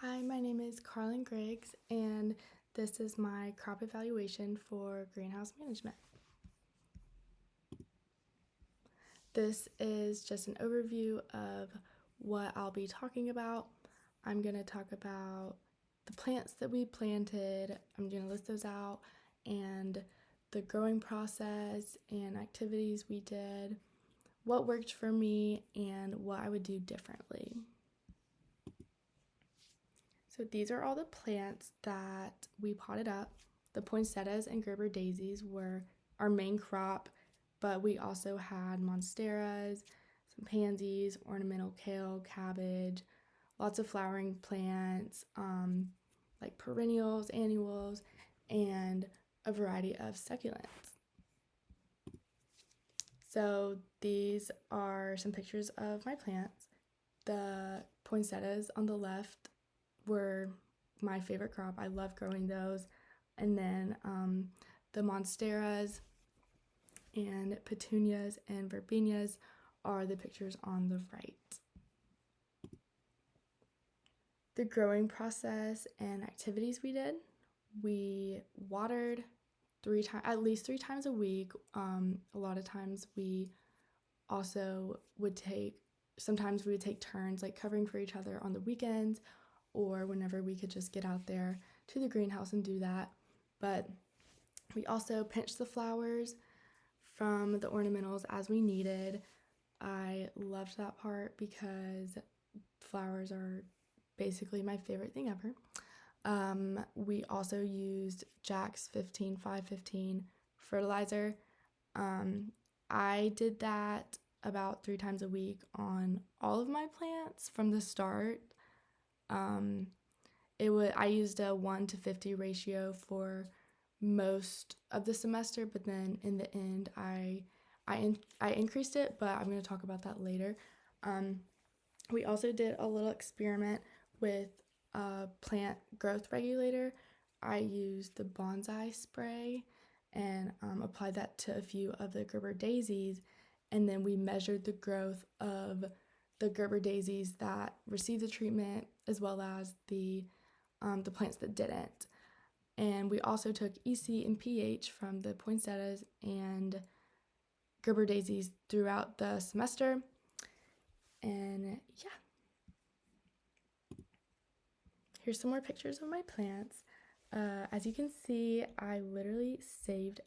Hi, my name is Carlin Griggs, and this is my crop evaluation for greenhouse management. This is just an overview of what I'll be talking about. I'm going to talk about the plants that we planted, I'm going to list those out, and the growing process and activities we did, what worked for me, and what I would do differently. So these are all the plants that we potted up. The poinsettias and Gerber daisies were our main crop, but we also had monsteras, some pansies, ornamental kale, cabbage, lots of flowering plants, like perennials, annuals, and a variety of succulents. So these are some pictures of my plants. The poinsettias on the left were my favorite crop. I love growing those. And then the monsteras and petunias and verbenias are the pictures on the right. The growing process and activities we did, we watered at least three times a week. A lot of times we also sometimes we would take turns like covering for each other on the weekends or whenever we could just get out there to the greenhouse and do that. But we also pinched the flowers from the ornamentals as we needed. I loved that part because flowers are basically my favorite thing ever. We also used Jack's 515 fertilizer. I did that about 3 times a week on all of my plants from the start. I used a 1:50 ratio for most of the semester, but then in the end I increased it, but I'm going to talk about that later. We also did a little experiment with a plant growth regulator. I used the bonsai spray and applied that to a few of the Gerber daisies, and then we measured the growth of the Gerber daisies that received the treatment as well as the plants that didn't. And we also took EC and pH from the poinsettias and Gerber daisies throughout the semester. And yeah. Here's some more pictures of my plants. As you can see, I literally saved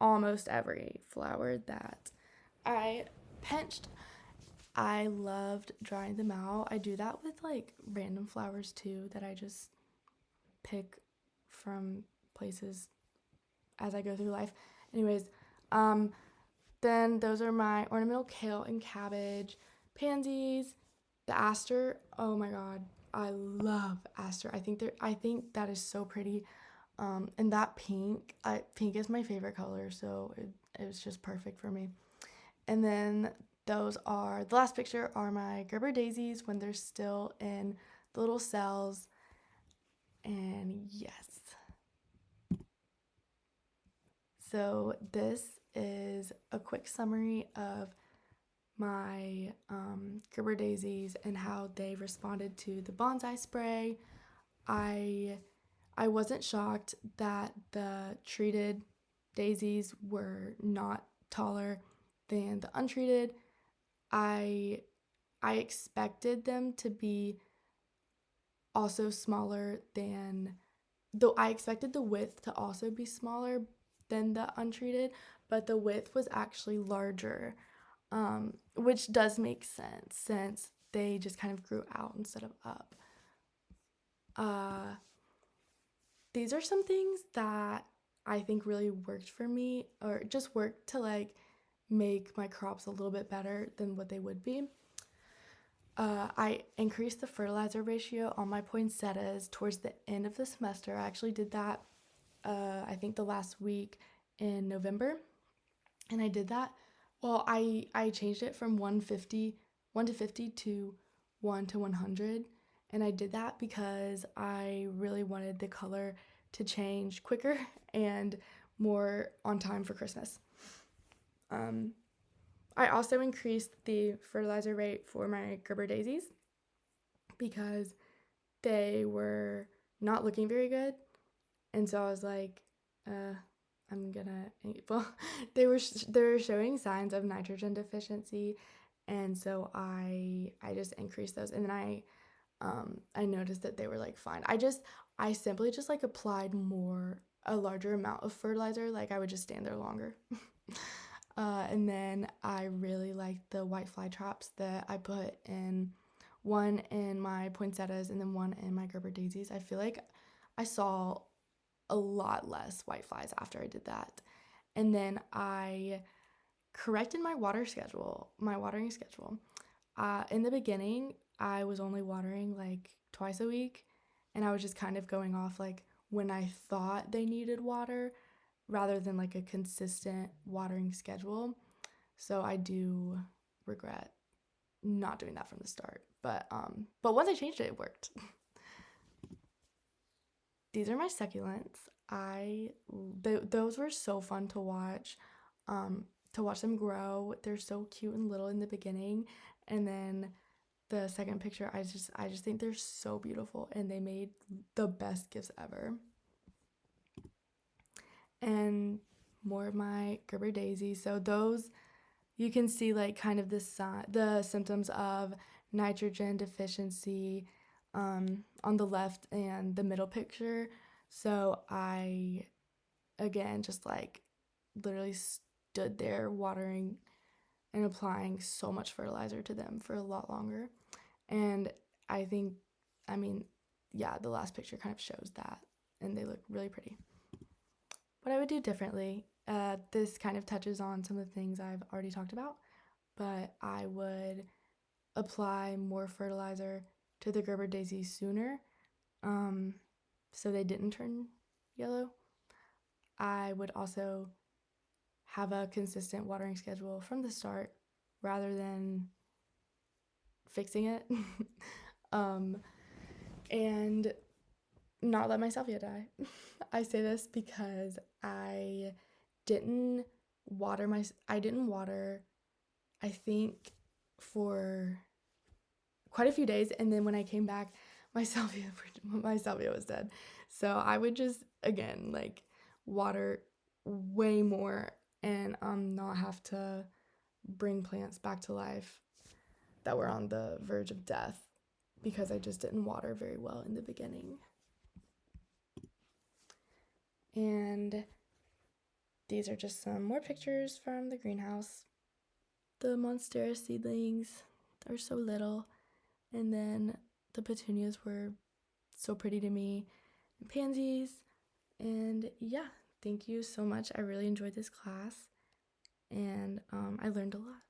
almost every flower that I pinched. I loved drying them out. I do that with like random flowers too that I just pick from places as I go through life. Anyways, then those are my ornamental kale and cabbage, pansies, the aster. Oh my god, I love aster. I think that is so pretty. And that pink is my favorite color, so it was just perfect for me. And then the last picture are my Gerber daisies when they're still in the little cells. And yes. So this is a quick summary of my Gerber daisies and how they responded to the bonsai spray. I wasn't shocked that the treated daisies were not taller than the untreated. I expected them to be also smaller than, though I expected the width to also be smaller than the untreated, but the width was actually larger, which does make sense since they just kind of grew out instead of up. These are some things that I think really worked for me, or just worked to like make my crops a little bit better than what they would be. I increased the fertilizer ratio on my poinsettias towards the end of the semester. I actually did that, I think the last week in November, and I did that. Well, I changed it from 1 to 50 to 1 to 100, and I did that because I really wanted the color to change quicker and more on time for Christmas. I also increased the fertilizer rate for my Gerber daisies because they were not looking very good. And so I was like, uh, I'm gonna, well, they were showing signs of nitrogen deficiency. And so I just increased those. And then I noticed that they were like fine. I simply just like applied a larger amount of fertilizer. Like I would just stand there longer. And then I really liked the white fly traps that I put in, one in my poinsettias and then one in my Gerber daisies. I feel like I saw a lot less white flies after I did that. And then I corrected my watering schedule. In the beginning, I was only watering like twice a week, and I was just kind of going off like when I thought they needed water rather than like a consistent watering schedule. So I do regret not doing that from the start. But once I changed it, it worked. These are my succulents. Those were so fun to watch them grow. They're so cute and little in the beginning, and then the second picture, I just think they're so beautiful, and they made the best gifts ever. And more of my Gerber daisies. So those you can see like kind of the symptoms of nitrogen deficiency on the left and the middle picture. So I again just like literally stood there watering and applying so much fertilizer to them for a lot longer. And I think, I mean, yeah, the last picture kind of shows that, and they look really pretty. What I would do differently, this kind of touches on some of the things I've already talked about, but I would apply more fertilizer to the Gerber daisies sooner, um, so they didn't turn yellow. I would also have a consistent watering schedule from the start rather than fixing it. um, and not let my salvia die. I say this because didn't I didn't water, I think, for quite a few days, and then when I came back, my salvia my salvia was dead. So I would just again like water way more and not have to bring plants back to life that were on the verge of death because I just didn't water very well in the beginning. And these are just some more pictures from the greenhouse. The monstera seedlings are so little, and then the petunias were so pretty to me, and pansies. And yeah, thank you so much. I really enjoyed this class, and I learned a lot.